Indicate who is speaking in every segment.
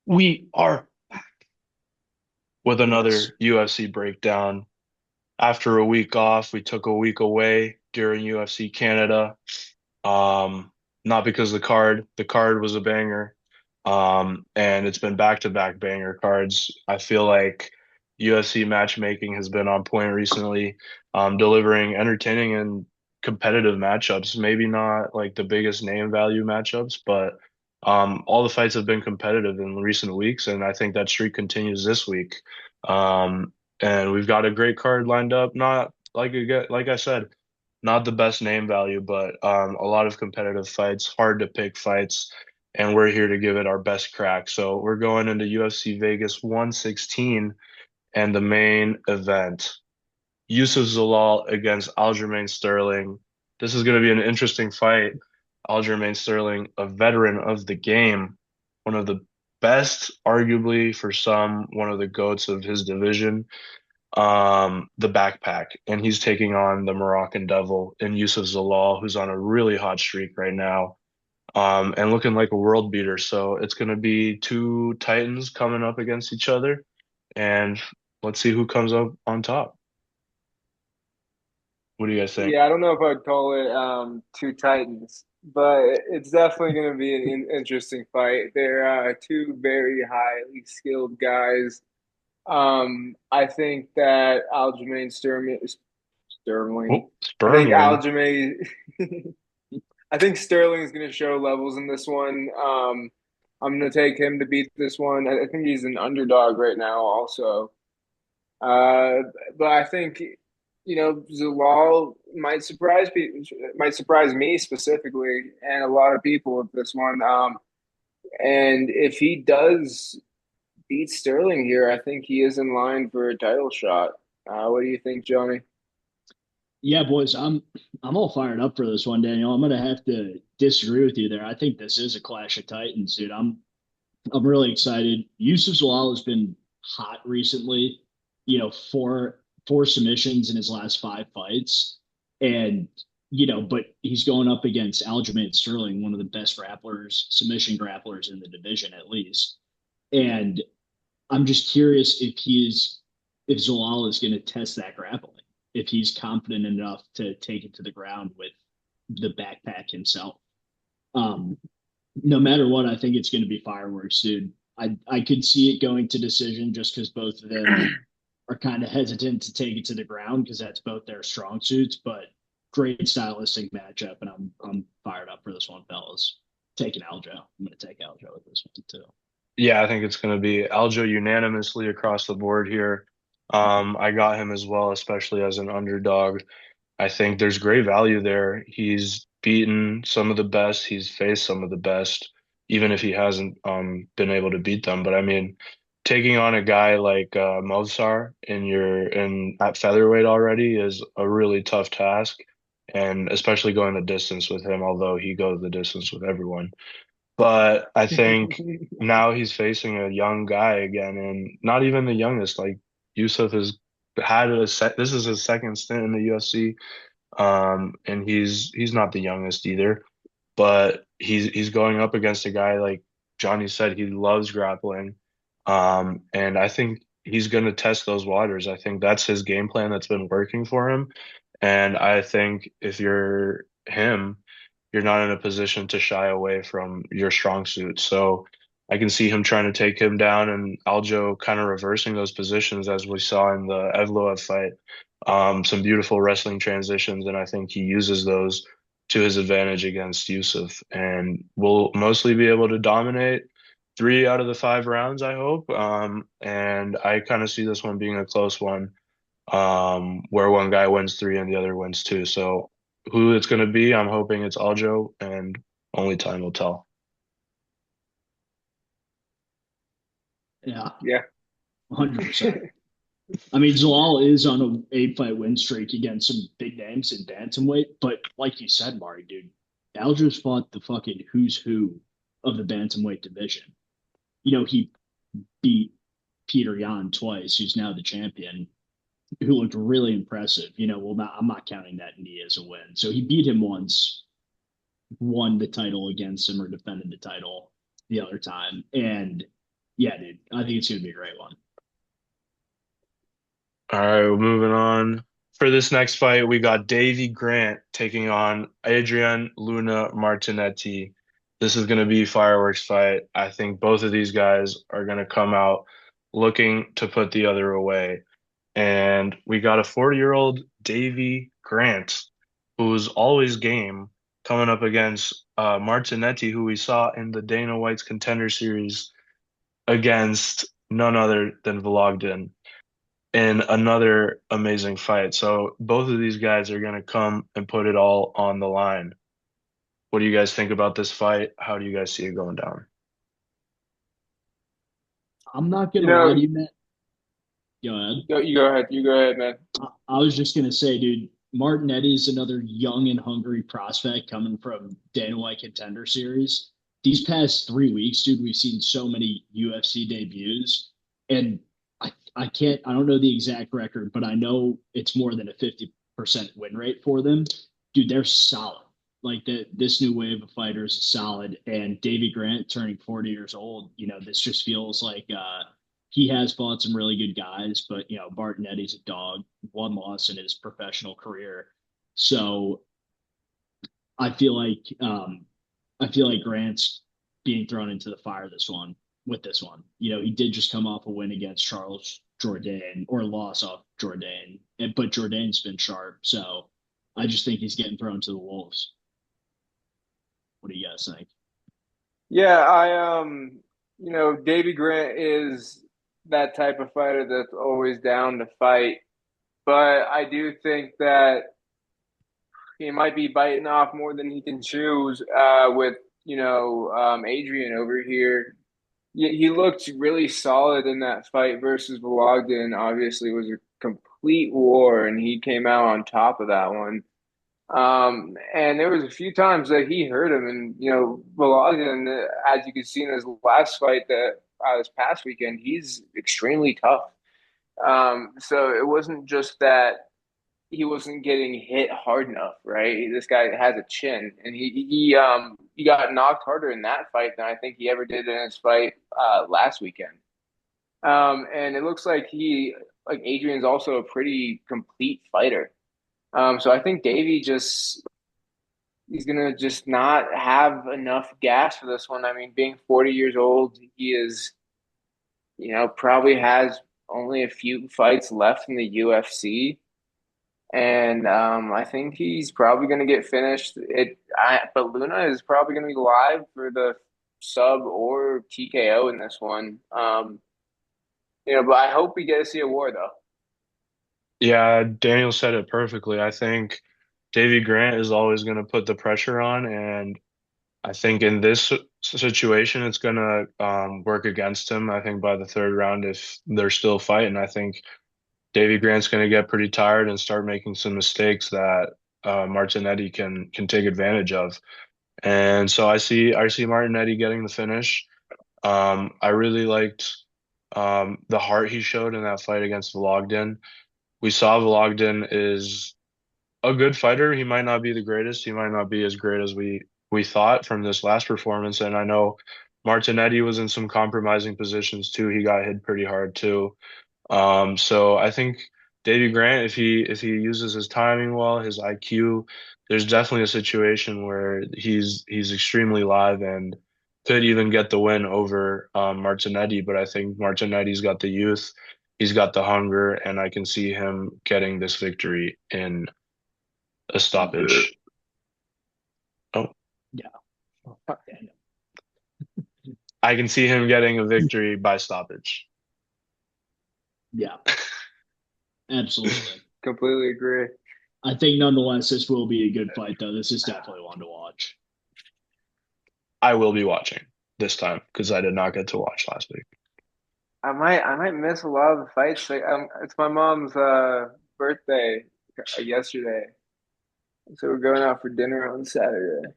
Speaker 1: We are with
Speaker 2: Yes.
Speaker 1: another UFC breakdown. After a week off, we took a week away during UFC Canada. Um, Not because the card was a banger. And it's been back-to-back banger cards. I feel like UFC matchmaking has been on point recently, delivering entertaining and competitive matchups. Maybe not like the biggest name value matchups, but all the fights have been competitive in recent weeks, and I think that streak continues this week. Um, and we've got a great card lined up. Not like I said, not the best name value, but a lot of competitive fights, hard to pick fights, and we're here to give it our best crack. So we're going into UFC Vegas 116 and the main event, Youssef Zalal against Aljamain Sterling. This is going to be an interesting fight. Aljamain Sterling, a veteran of the game, one of the best, arguably for some, one of the GOATs of his division, the backpack, and he's taking on the Moroccan Devil in Youssef Zalal, who's on a really hot streak right now, and looking like a world beater. So it's going to be two Titans coming up against each other, and let's see who comes up on top. What do you guys think?
Speaker 2: Yeah, I don't know if I'd call it two Titans, but it's definitely going to be an interesting fight. They're two very highly skilled guys. I think that Sterling.
Speaker 1: Oh,
Speaker 2: I think
Speaker 1: Spermling.
Speaker 2: Aljamain. I think Sterling is going to show levels in this one. I'm going to take him to beat this one. I think he's an underdog right now, also. Uh, but I think Zalal might surprise me specifically, and a lot of people with this one. And if he does beat Sterling here, I think he is in line for a title shot. What do you think, Johnny?
Speaker 3: Yeah, boys, I'm all fired up for this one, Daniel. I'm gonna have to disagree with you there. I think this is a clash of titans, dude. I'm really excited. Yusuf Zalal has been hot recently. Four submissions in his last five fights, and but he's going up against Aljamain Sterling, one of the best grapplers, submission grapplers in the division, at least. And I'm just curious if Zalal is going to test that grappling, if he's confident enough to take it to the ground with the backpack himself. Um, no matter what, I think it's going to be fireworks, dude. I could see it going to decision just because both of them are kind of hesitant to take it to the ground because that's both their strong suits. But great stylistic matchup, and I'm fired up for this one, fellas. Taking Aljo. I'm going to take Aljo with this one too.
Speaker 1: Yeah, I think it's going to be Aljo unanimously across the board here. I got him as well, especially as an underdog. I think there's great value there. He's beaten some of the best. He's faced some of the best, even if he hasn't been able to beat them. But I mean, taking on a guy like Movsar in at featherweight already is a really tough task, and especially going the distance with him, although he goes the distance with everyone. But I think now he's facing a young guy again, and not even the youngest. Like Yusuf has had this is his second stint in the UFC. And he's not the youngest either, but he's going up against a guy like Johnny said, he loves grappling. And I think he's going to test those waters. I think that's his game plan that's been working for him. And I think if you're him, you're not in a position to shy away from your strong suit. So I can see him trying to take him down and Aljo kind of reversing those positions as we saw in the Evloev fight. Some beautiful wrestling transitions, and I think he uses those to his advantage against Youssef, and will mostly be able to dominate three out of the five rounds, I hope. And I kind of see this one being a close one, where one guy wins three and the other wins two. So who it's going to be, I'm hoping it's Aljo, and only time will tell.
Speaker 3: Yeah,
Speaker 2: Yeah.
Speaker 3: 100%. I mean, Zalal is on a eight-fight win streak against some big names in bantamweight, but like you said, Mari, dude, Aljo's fought the fucking who's who of the bantamweight division. He beat Peter Yan twice, who's now the champion, who looked really impressive. I'm not counting that knee as a win. So he beat him once, won the title against him, or defended the title the other time, and Yeah, dude, I think it's gonna be a great one.
Speaker 1: All right, we're moving on. For this next fight, we got Davey Grant taking on Adrian Luna Martinetti. This is going to be a fireworks fight. I think both of these guys are going to come out looking to put the other away. And we got a 40-year-old Davey Grant, who's always game, coming up against Martinetti, who we saw in the Dana White's Contender Series against none other than Vologden in another amazing fight. So both of these guys are going to come and put it all on the line. What do you guys think about this fight? How do you guys see it going down?
Speaker 3: I'm not
Speaker 2: You
Speaker 3: gonna lie
Speaker 2: know,
Speaker 3: to you, Matt. Go ahead.
Speaker 2: you go ahead. You go ahead, man.
Speaker 3: I was just gonna say, dude, Martinetti is another young and hungry prospect coming from Dana White Contender Series. These past 3 weeks, dude, we've seen so many UFC debuts, and I can't, I don't know the exact record, but I know it's more than a 50% win rate for them. Dude, they're solid. Like this new wave of fighters is solid, and Davy Grant turning 40 years old, this just feels like he has fought some really good guys, but Martinetti's a dog, one loss in his professional career. So I feel like Grant's being thrown into the fire this one with this one. He did just come off a win against Charles Jourdain or loss off Jourdain, but Jourdain's been sharp. So I just think he's getting thrown to the wolves. What do you guys think?
Speaker 2: Yeah, Davy Grant is that type of fighter that's always down to fight. But I do think that he might be biting off more than he can chew with, Adrian over here. He looked really solid in that fight versus Vologden. Obviously, it was a complete war, and he came out on top of that one. And there was a few times that he hurt him, and Vologden, as you can see in his last fight that this past weekend, he's extremely tough. So it wasn't just that he wasn't getting hit hard enough, right? This guy has a chin, and he got knocked harder in that fight than I think he ever did in his fight last weekend. And it looks like Adrian's also a pretty complete fighter. So I think Davey just he's gonna just not have enough gas for this one. I mean, being 40 years old, he is, probably has only a few fights left in the UFC. And I think he's probably going to get finished. But Luna is probably going to be live for the sub or TKO in this one. But I hope we get to see a war though.
Speaker 1: Yeah, Daniel said it perfectly. I think Davey Grant is always going to put the pressure on, and I think in this situation, it's going to work against him. I think by the third round, if they're still fighting, I think Davey Grant's going to get pretty tired and start making some mistakes that Martinetti can take advantage of. And so I see Martinetti getting the finish. I really liked the heart he showed in that fight against Vologden. We saw Vologden is a good fighter. He might not be the greatest. He might not be as great as we thought from this last performance. And I know Martinetti was in some compromising positions too. He got hit pretty hard too. So I think Davy Grant, if he uses his timing well, his IQ, there's definitely a situation where he's extremely live and could even get the win over Martinetti. But I think Martinetti's got the youth, he's got the hunger, and I can see him getting this victory in a stoppage. Oh,
Speaker 3: Yeah. Oh, fuck that.
Speaker 1: I can see him getting a victory by stoppage.
Speaker 3: Yeah, absolutely.
Speaker 2: Completely agree.
Speaker 3: I think nonetheless, this will be a good fight, though. This is definitely one to watch.
Speaker 1: I will be watching this time because I did not get to watch last week.
Speaker 2: I might miss a lot of the fights. Like, it's my mom's birthday yesterday, so we're going out for dinner on Saturday.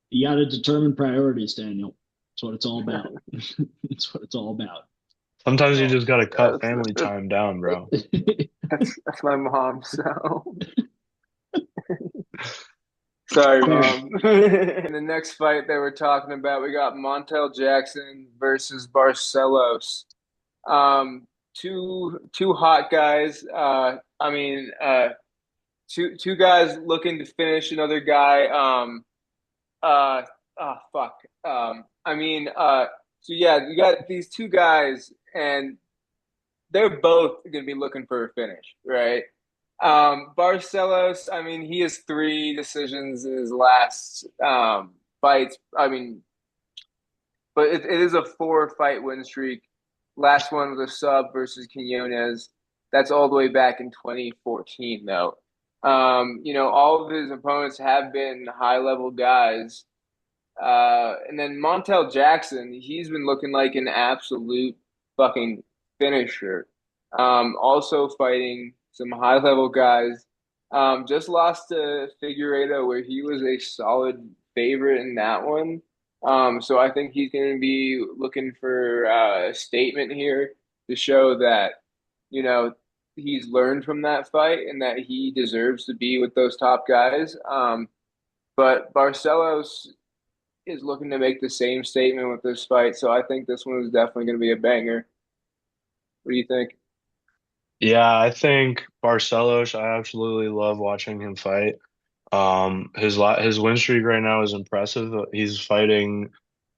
Speaker 3: You got to determine priorities, Daniel. That's what it's all about. That's what it's all about.
Speaker 1: Sometimes you
Speaker 2: Well,
Speaker 1: just gotta cut
Speaker 2: that's
Speaker 1: family time down, bro.
Speaker 2: that's my mom. So Sorry,
Speaker 3: Fair.
Speaker 2: Mom. In the next fight that we're talking about, we got Montel Jackson versus Barcelos. Two hot guys. Two guys looking to finish another guy. Fuck. So yeah, you got these two guys, and they're both going to be looking for a finish, right? Barcelos, I mean, he has three decisions in his last fights. I mean, but it is a four-fight win streak. Last one was a sub versus Quinones. That's all the way back in 2014, though. All of his opponents have been high-level guys. And then Montel Jackson, he's been looking like an absolute fucking finisher. Also fighting some high level guys. Just lost to Figueiredo, where he was a solid favorite in that one. So I think he's going to be looking for a statement here to show that, you know, he's learned from that fight and that he deserves to be with those top guys. But Barcelos is looking to make the same statement with this fight, so I think this one is definitely going to be a banger. What do you think?
Speaker 1: Yeah, I think Barcelos, I absolutely love watching him fight. His win streak right now is impressive. He's fighting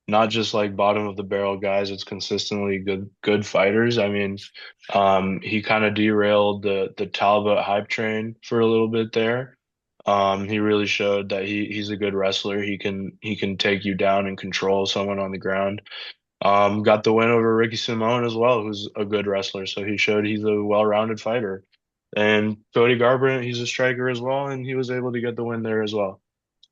Speaker 1: not just like bottom of the barrel guys, it's consistently good fighters. I mean, he kind of derailed the Talbot hype train for a little bit there. He really showed that he's a good wrestler. He can take you down and control someone on the ground. Got the win over Ricky Simone as well, who's a good wrestler. So he showed he's a well-rounded fighter. And Cody Garbrandt, he's a striker as well, and he was able to get the win there as well.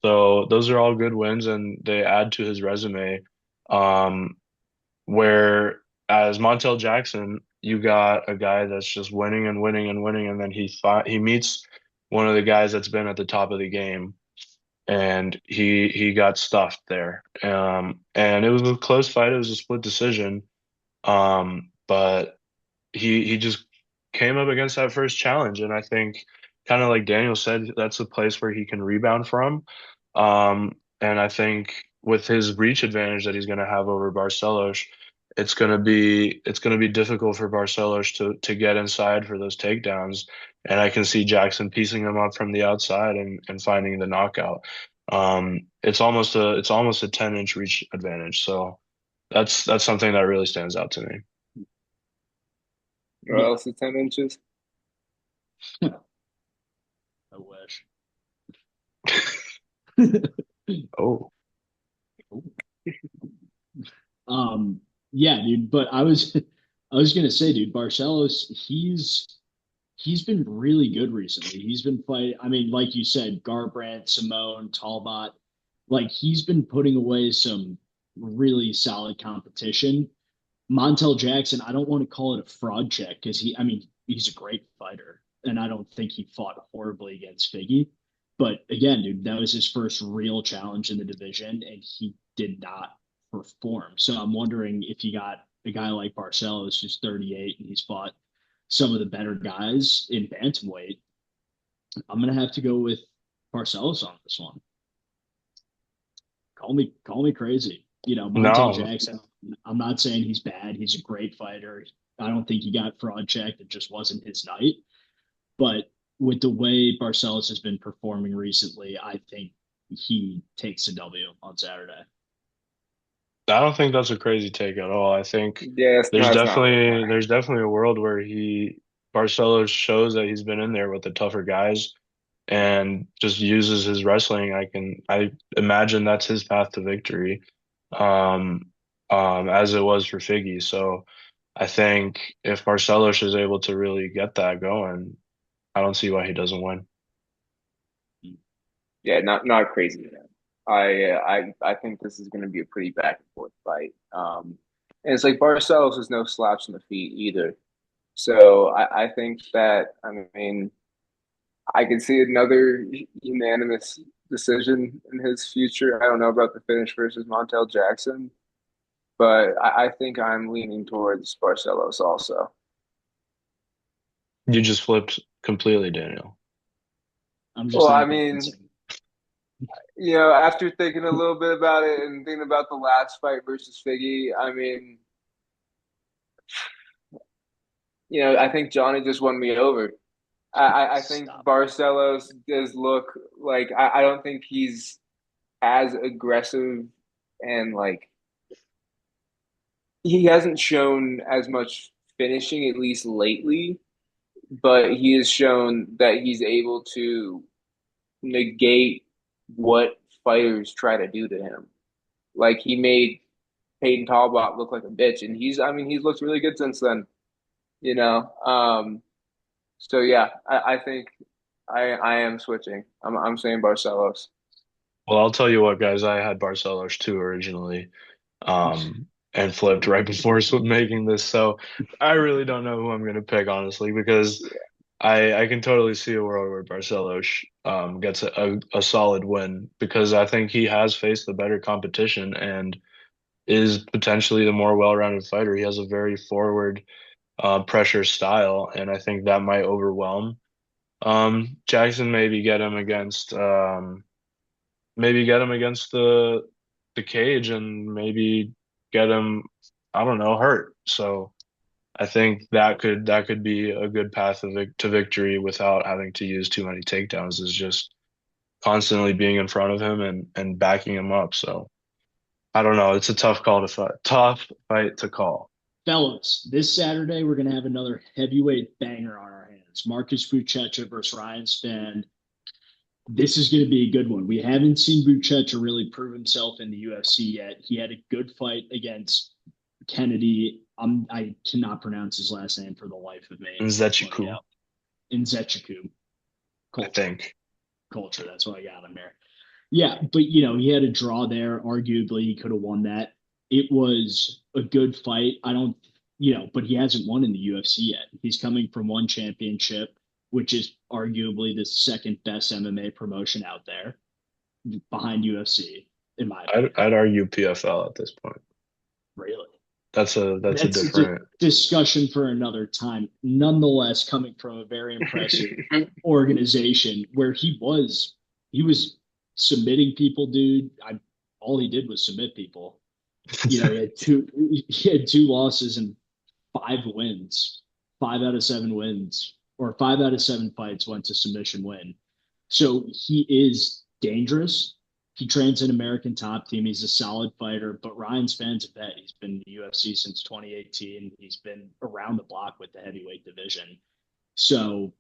Speaker 1: So those are all good wins, and they add to his resume. Um, where as Montel Jackson, you got a guy that's just winning and winning and winning, and then he meets one of the guys that's been at the top of the game, and he got stuffed there. And it was a close fight. It was a split decision. But he just came up against that first challenge, and I think kind of like Daniel said, that's a place where he can rebound from. And I think with his reach advantage that he's going to have over Barcelos, it's going to be difficult for Barcelos to get inside for those takedowns. And I can see Jackson piecing him up from the outside and finding the knockout. It's almost a 10-inch reach advantage. So that's something that really stands out to me.
Speaker 2: Or else it's 10 inches.
Speaker 3: I wish.
Speaker 1: Oh.
Speaker 3: Yeah, dude. But I was gonna say, dude, Barcelos, he's been really good recently. He's been fighting. I mean, like you said, Garbrandt, Simone, Talbot. Like he's been putting away some really solid competition. Montel Jackson, I don't want to call it a fraud check because I mean, he's a great fighter, and I don't think he fought horribly against Figgy. But again, dude, that was his first real challenge in the division, and he did not perform. So I'm wondering if you got a guy like Barcelos, who's 38, and he's fought some of the better guys in bantamweight. I'm gonna have to go with Barcelos on this one. Call me crazy. Montel
Speaker 1: No,
Speaker 3: Jackson. I'm not saying he's bad. He's a great fighter. I don't think he got fraud checked. It just wasn't his night. But with the way Barcelos has been performing recently, I think he takes a W on Saturday.
Speaker 1: I don't think that's a crazy take at all. I think
Speaker 2: Yeah,
Speaker 1: there's
Speaker 2: it's not.
Speaker 1: definitely there's definitely a world where Barcelos shows that he's been in there with the tougher guys and just uses his wrestling. I imagine that's his path to victory, um, as it was for Figgy. So I think if Barcelos is able to really get that going, I don't see why he doesn't win.
Speaker 2: Yeah, not crazy. I think this is going to be a pretty back and forth fight. And it's like Barcelos is no slaps in the feet either. So I think that I mean I can see another unanimous decision in his future. I don't know about the finish versus Montel Jackson, but I think I'm leaning towards Barcelos also.
Speaker 1: You just flipped completely, Daniel.
Speaker 3: I'm just
Speaker 2: Well, I
Speaker 3: not
Speaker 2: mean,
Speaker 3: convincing.
Speaker 2: After thinking a little bit about it and thinking about the last fight versus Figgy, I mean, I think Johnny just won me over. I think
Speaker 3: Stop.
Speaker 2: Barcelos does look like I don't think he's as aggressive and like he hasn't shown as much finishing, at least lately, but he has shown that he's able to negate what fighters try to do to him. Like he made Peyton Talbot look like a bitch, and I mean, he's looked really good since then, you know. So yeah, I think I am switching. I'm saying Barcelos.
Speaker 1: Well, I'll tell you what, guys, I had Barcelos too originally, and flipped right before making this. So I really don't know who I'm going to pick, honestly, because
Speaker 2: Yeah.
Speaker 1: I can totally see a world where Barcelos gets a solid win because I think he has faced the better competition and is potentially the more well-rounded fighter. He has a very forward pressure style, and I think that might overwhelm Jackson. Maybe get him against the cage and maybe get him, I don't know, hurt. So I think that could be a good path to victory without having to use too many takedowns, is just constantly being in front of him and backing him up. So I don't know. It's a tough fight to call.
Speaker 3: Fellas, this Saturday we're going to have another heavyweight banger on our hands. Marcus Buchecha versus Ryan Spann. This is going to be a good one. We haven't seen Buchecha really prove himself in the UFC yet. He had a good fight against Kennedy. I cannot pronounce his last name for the life of me. Slow me
Speaker 1: Nzechiku,
Speaker 3: out. Nzechiku.
Speaker 1: I
Speaker 3: Culture.
Speaker 1: think.
Speaker 3: Culture. That's what I got him there. Yeah, but he had a draw there. Arguably, he could have won that. It was a good fight. I don't, but he hasn't won in the UFC yet. He's coming from one championship, which is arguably the second best MMA promotion out there behind UFC, in my
Speaker 1: I'd,
Speaker 3: opinion.
Speaker 1: I'd argue PFL at this point.
Speaker 3: Really.
Speaker 1: That's a
Speaker 3: That's a
Speaker 1: different.
Speaker 3: discussion for another time. Nonetheless, coming from a very impressive organization where he was submitting people, dude. All he did was submit people. He had two losses and 5 wins, 5 out of 7 wins, or 5 out of 7 fights went to submission win. So he is dangerous. He trains an American top team. He's a solid fighter, but Ryan Spann's a vet. He's been in the UFC since 2018. He's been around the block with the heavyweight division. So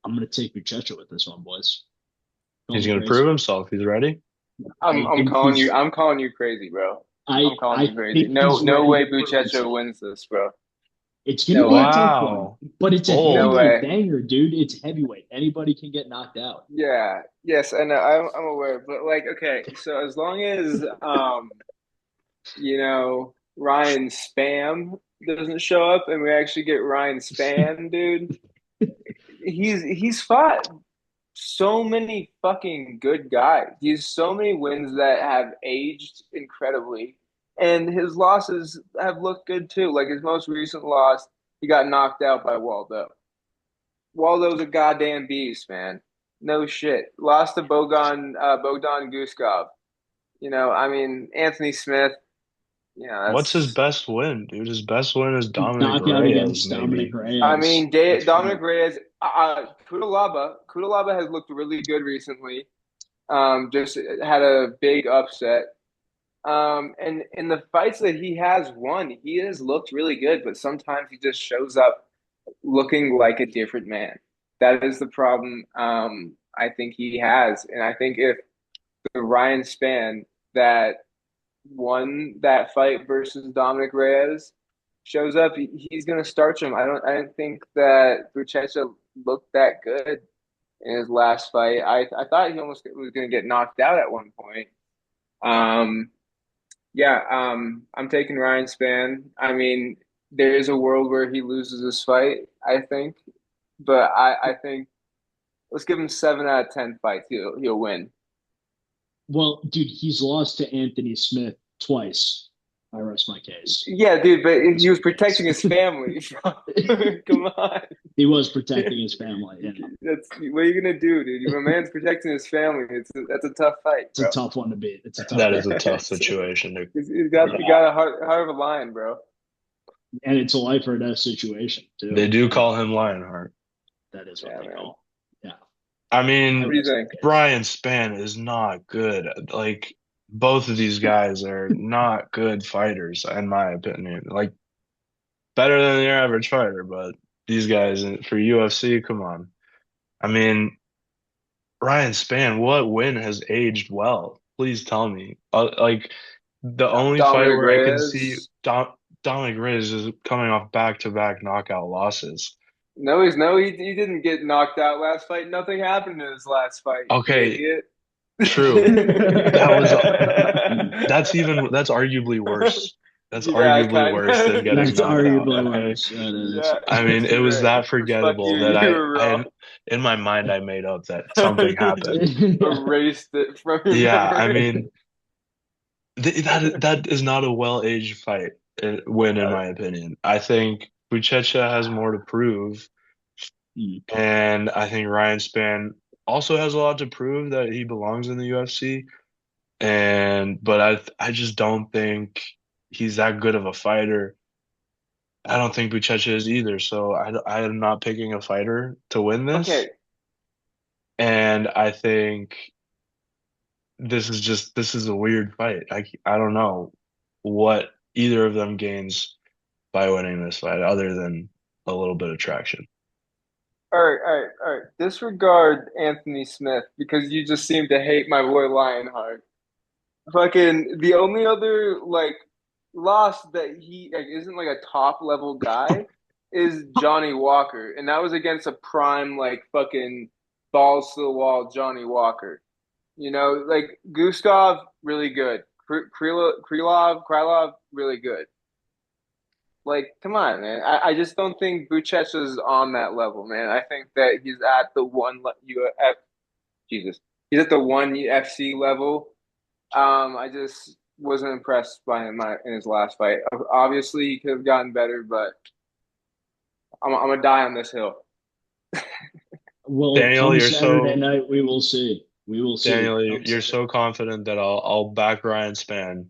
Speaker 3: I'm going to take Buchecha with this one, boys. Call
Speaker 1: He's
Speaker 3: me
Speaker 1: going to prove
Speaker 3: crazy.
Speaker 1: himself. He's ready.
Speaker 3: I
Speaker 2: I'm
Speaker 3: think
Speaker 2: calling you.
Speaker 3: he's.
Speaker 2: I'm calling you crazy, bro.
Speaker 3: I
Speaker 2: I'm calling
Speaker 3: I
Speaker 2: you crazy.
Speaker 3: think
Speaker 2: No,
Speaker 3: he's
Speaker 2: no
Speaker 3: ready
Speaker 2: way
Speaker 3: to prove
Speaker 2: Buchecha
Speaker 3: himself.
Speaker 2: wins this, bro.
Speaker 3: It's going to
Speaker 2: No
Speaker 3: be a
Speaker 2: way.
Speaker 3: tough one,
Speaker 1: Wow.
Speaker 3: but it's a
Speaker 2: No
Speaker 1: Bold.
Speaker 3: heavyweight
Speaker 2: way.
Speaker 3: banger, dude. It's heavyweight. Anybody can get knocked out.
Speaker 2: Yeah. Yes, I know. I'm aware, but like, okay. So as long as Ryan Spam doesn't show up and we actually get Ryan Span, dude, he's fought so many fucking good guys. He has so many wins that have aged incredibly, and his losses have looked good too. Like his most recent loss, he got knocked out by Waldo. Waldo's a goddamn beast, man. No shit. Lost to Bogdan Guskov. I mean Anthony Smith.
Speaker 1: What's his
Speaker 2: That's.
Speaker 1: best win, dude? His best win is Dominic
Speaker 3: Knockout
Speaker 1: Reyes,
Speaker 3: against Dominic
Speaker 1: maybe.
Speaker 2: I
Speaker 3: Reyes.
Speaker 2: mean,
Speaker 1: That's
Speaker 2: Dominic
Speaker 1: fair.
Speaker 2: Reyes, Kudalaba has looked really good recently. Just had a big upset. And in the fights that he has won, he has looked really good, but sometimes he just shows up looking like a different man. That is the problem. I think he has, and I think if the Ryan Spann that won that fight versus Dominic Reyes shows up, he's going to starch him. I don't think that Buchecha looked that good in his last fight. I thought he almost was going to get knocked out at one point. Um, yeah, I'm taking Ryan Spann. I mean, there is a world where he loses this fight, I think, but I think let's give him 7 out of 10 fights. He'll win.
Speaker 3: Well, dude, he's lost to Anthony Smith twice. I rest my case.
Speaker 2: Yeah, dude, but he was protecting his family. Come on.
Speaker 3: He was protecting his family. Yeah.
Speaker 2: That's what are you gonna do, dude? If a man's protecting his family, that's a tough fight,
Speaker 3: It's a
Speaker 2: bro.
Speaker 3: tough one to beat. It's a tough
Speaker 1: That
Speaker 3: one
Speaker 1: is
Speaker 3: to
Speaker 1: a
Speaker 3: beat.
Speaker 1: tough situation to
Speaker 2: He's
Speaker 1: yeah.
Speaker 2: got a heart of a lion, bro.
Speaker 3: And it's a life or death situation too.
Speaker 1: They do call him Lionheart.
Speaker 3: That is what
Speaker 2: Yeah,
Speaker 3: they
Speaker 2: man.
Speaker 3: call. Yeah.
Speaker 1: I
Speaker 3: I
Speaker 2: What do
Speaker 1: mean,
Speaker 2: you
Speaker 3: rest my
Speaker 2: think?
Speaker 3: case.
Speaker 1: Brian Spann is not good. Like both of these guys are not good fighters, in my opinion. Like better than your average fighter, but these guys for UFC, come on. I mean, Ryan Spann, what win has aged well? Please tell me. Like the only fight
Speaker 2: Dominic
Speaker 1: where I can see
Speaker 2: Reyes.
Speaker 1: Dominic Reyes is coming off back-to-back knockout losses.
Speaker 2: No, he didn't get knocked out last fight. Nothing happened in his last fight, you
Speaker 1: Okay,
Speaker 2: idiot.
Speaker 1: true. That was that's arguably worse. That's
Speaker 2: Yeah,
Speaker 1: arguably
Speaker 2: kind
Speaker 1: worse than
Speaker 2: of.
Speaker 1: getting
Speaker 3: That's
Speaker 1: knocked out.
Speaker 3: arguably
Speaker 1: Okay.
Speaker 3: worse. That is.
Speaker 2: Yeah,
Speaker 1: I mean, it
Speaker 2: you're
Speaker 1: was
Speaker 2: right.
Speaker 1: that
Speaker 2: Fuck you,
Speaker 1: forgettable that
Speaker 2: you were
Speaker 1: I
Speaker 2: wrong.
Speaker 1: in my mind I made up that something
Speaker 2: You
Speaker 1: happened.
Speaker 2: just erased it from your
Speaker 1: Yeah, I
Speaker 2: memory.
Speaker 1: mean that is not a well-aged fight win in
Speaker 2: Uh,
Speaker 1: my opinion. I think Buchecha has more to prove,
Speaker 3: Hmm.
Speaker 1: and I think Ryan Spann also has a lot to prove that he belongs in the UFC. But I just don't think he's that good of a fighter. I don't think Buchecha is either. So I am not picking a fighter to win this.
Speaker 2: okay,
Speaker 1: And I think this is a weird fight. I don't know what either of them gains by winning this fight other than a little bit of traction.
Speaker 2: all right. Disregard Anthony Smith because you just seem to hate my boy Lionheart. Fucking the only other like loss that he like isn't like a top level guy is Johnny Walker, and that was against a prime like fucking balls to the wall Johnny Walker. You know, like Gustav, really good. Krylov, really good. Like, come on, man. I just don't think Buchecha's on that level, man. I think that he's at the Jesus, he's at the one UFC level. I just wasn't impressed by him in his last fight. Obviously, he could have gotten better, but I'm gonna die on this hill.
Speaker 3: Well,
Speaker 1: Daniel,
Speaker 3: come Saturday night, we will see. We will see. Come
Speaker 1: You're
Speaker 3: Saturday.
Speaker 1: so confident that I'll back Ryan Spann,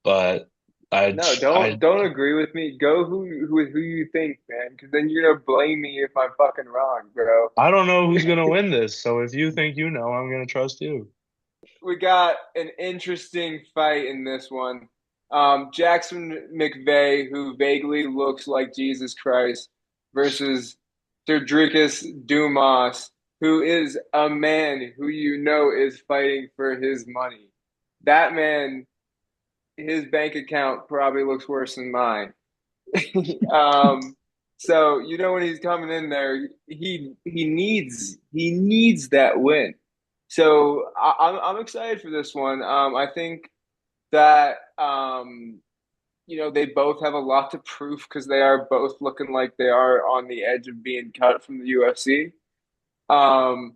Speaker 1: but I
Speaker 2: No,
Speaker 1: I
Speaker 2: don't agree with me. Go who you think, man, because then you're gonna blame me if I'm fucking wrong, bro.
Speaker 1: I don't know who's gonna win this. So if you think you know, I'm gonna trust you.
Speaker 2: We got an interesting fight in this one. Jackson McVey, who vaguely looks like Jesus Christ, versus Sedriques Dumas, who is a man who you know is fighting for his money. That man, his bank account probably looks worse than mine. um, so you know when he's coming in there, he needs that win. So I'm excited for this one. I think that you know they both have a lot to prove because they are both looking like they are on the edge of being cut from the UFC. Um,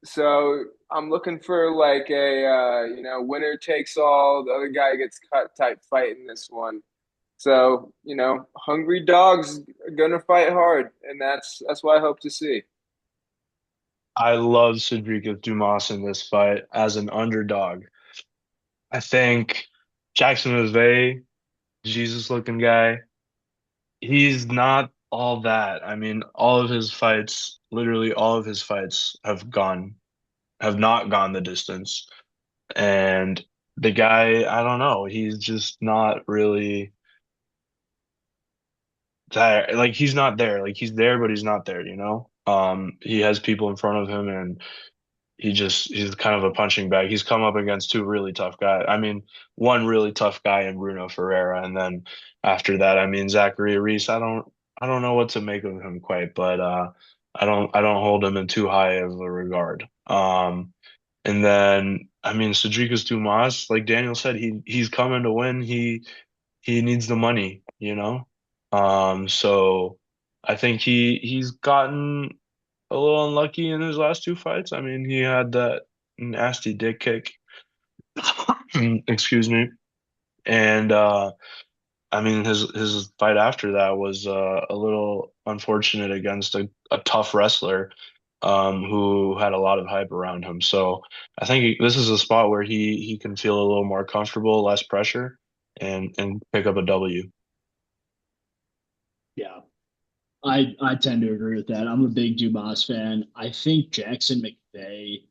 Speaker 2: so I'm looking for like a you know winner takes all, the other guy gets cut type fight in this one. So, you know, hungry dogs are gonna fight hard, and that's what I hope to see.
Speaker 1: I love Sedriques Dumas in this fight as an underdog. I think Jackson McVey, Jesus looking guy, he's not all that. I mean, all of his fights, literally all of his fights have not gone the distance. And the guy, I don't know, he's just not really there. Like he's not there. Like he's there, but he's not there, you know? He has people in front of him and he's kind of a punching bag. He's come up against two really tough guys. I mean, one really tough guy in Bruno Ferreira, and then after that, I mean Zachary Reese. I don't know what to make of him quite, but I don't hold him in too high of a regard. And then I mean Sedriques Dumas, like Daniel said, he's coming to win. He needs the money, you know. So I think he's gotten a little unlucky in his last two fights. I mean, he had that nasty dick kick. Excuse me. And I mean, his fight after that was a little unfortunate against a tough wrestler who had a lot of hype around him. So I think this is a spot where he can feel a little more comfortable, less pressure, and pick up a W.
Speaker 3: Yeah, I tend to agree with that. I'm a big Dumas fan. I think Jackson McVey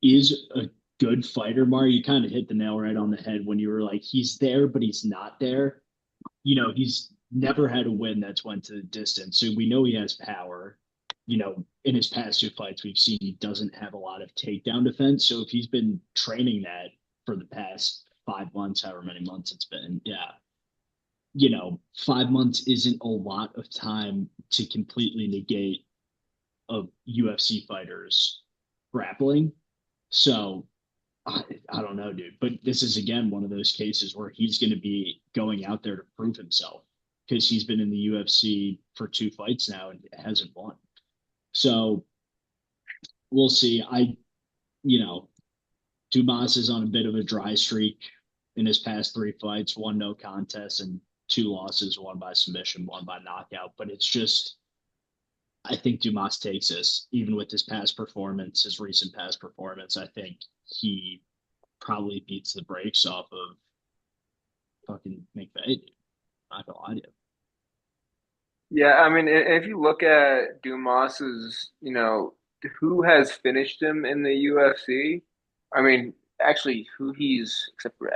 Speaker 3: is a good fighter, Mar. You kind of hit the nail right on the head when you were like, he's there, but he's not there. He's never had a win that's went to the distance. So we know he has power. In his past two fights, we've seen he doesn't have a lot of takedown defense. So if he's been training that for the past 5 months, however many months it's been, yeah, 5 months isn't a lot of time to completely negate a UFC fighter's grappling. So I don't know, dude. But this is again one of those cases where he's going to be going out there to prove himself because he's been in the UFC for two fights now and hasn't won. So we'll see. You know, Dumas is on a bit of a dry streak in his past three fights, one no contest and two losses, one by submission, one by knockout. But it's just, I think Dumas takes this, even with his past performance, his recent past performance. I think he probably beats the brakes off of fucking McVey. Not gonna lie to you.
Speaker 2: Yeah, I mean, if you look at Dumas's, who has finished him in the UFC, I mean, actually, who he's, except for,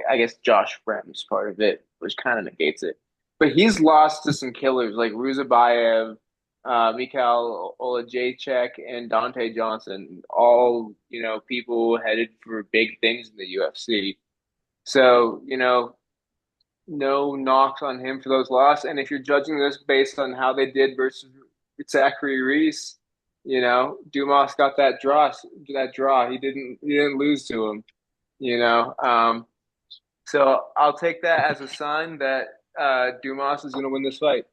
Speaker 2: I guess, Josh Friend's part of it, which kind of negates it. But he's lost to some killers like Ruzabayev, Mikhail Olajaychek, and Dante Johnson, all, people headed for big things in the UFC. So, no knocks on him for those losses. And if you're judging this based on how they did versus Zachary Reese, Dumas got that draw. That draw. He didn't lose to him. You know. So I'll take that as a sign that Dumas is going to win this fight.